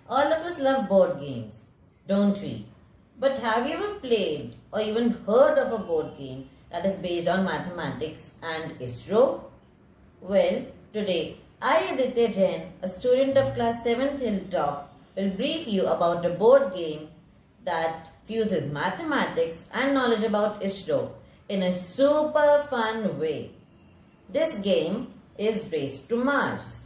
All of us love board games, don't we? But have you ever played or even heard of a board game that is based on mathematics and ISRO? Well, today I, Aditya Jain, a student of class 7th Hilltop, will brief you about a board game that fuses mathematics and knowledge about ISRO in a super fun way. This game is Race to Mars.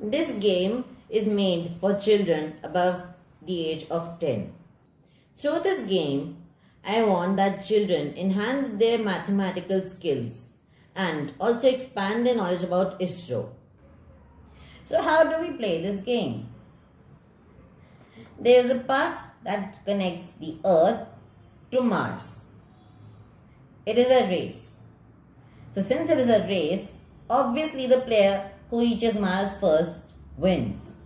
This game is made for children above the age of 10. Through this game, I want that children enhance their mathematical skills and also expand their knowledge about ISRO. So how do we play this game? There is a path that connects the Earth to Mars. It is a race. So since it is a race, obviously the player who reaches Mars first wins.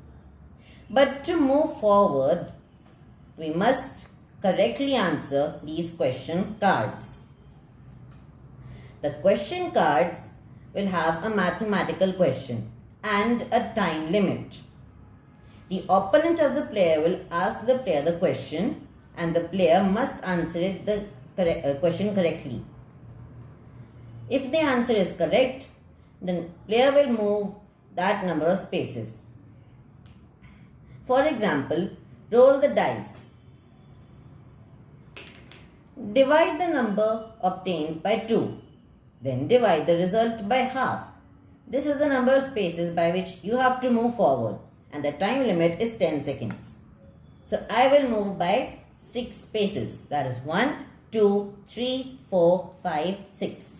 But to move forward, we must correctly answer these question cards. The question cards will have a mathematical question and a time limit. The opponent of the player will ask the player the question and the player must answer the question correctly. If the answer is correct, then player will move that number of spaces. For example, roll the dice. Divide the number obtained by 2. Then divide the result by half. This is the number of spaces by which you have to move forward, and the time limit is 10 seconds. So I will move by 6 spaces. That is 1, 2, 3, 4, 5, 6.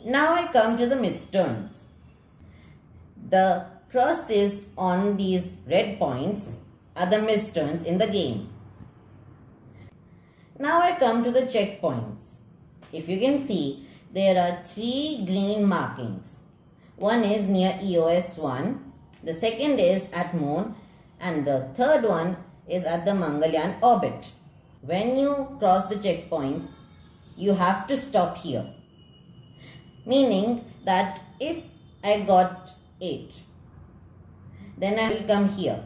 Now I come to the missed turns. The crosses on these red points are the missed turns in the game. Now I come to the checkpoints. If you can see, there are 3 green markings. One is near EOS 1, the second is at Moon, and the third one is at the Mangalyaan orbit. When you cross the checkpoints, you have to stop here. Meaning that if I got 8, then I will come here.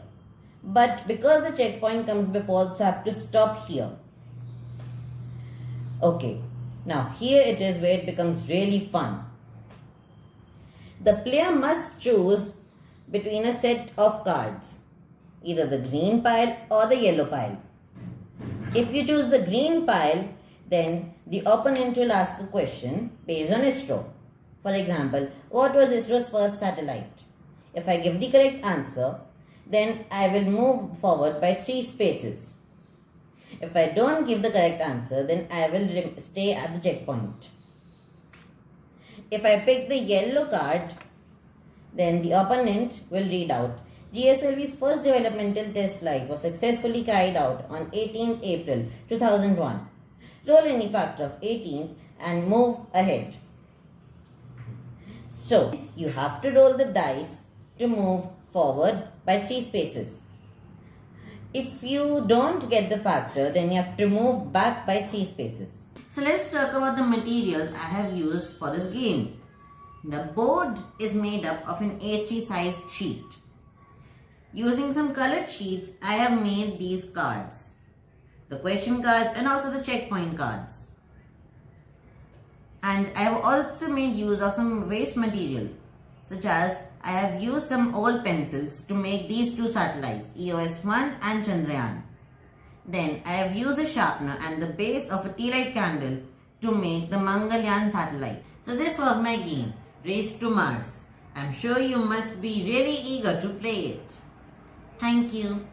But because the checkpoint comes before, so I have to stop here. Okay, now here it is where it becomes really fun. The player must choose between a set of cards, either the green pile or the yellow pile. If you choose the green pile, then the opponent will ask a question based on ISRO. For example, what was ISRO's first satellite? If I give the correct answer, then I will move forward by 3 spaces. If I don't give the correct answer, then I will stay at the checkpoint. If I pick the yellow card, then the opponent will read out, GSLV's first developmental test flight was successfully carried out on 18th April 2001. Roll any factor of 18 and move ahead. So, you have to roll the dice to move forward by 3 spaces. If you don't get the factor, then you have to move back by 3 spaces. So let's talk about the materials I have used for this game. The board is made up of an A3 size sheet. Using some colored sheets, I have made these cards. The question cards and also the checkpoint cards. And I have also made use of some waste material, such as I have used some old pencils to make these 2 satellites, EOS-1 and Chandrayaan. Then I have used a sharpener and the base of a tea light candle to make the Mangalyaan satellite. So this was my game, Race to Mars. I'm sure you must be really eager to play it. Thank you.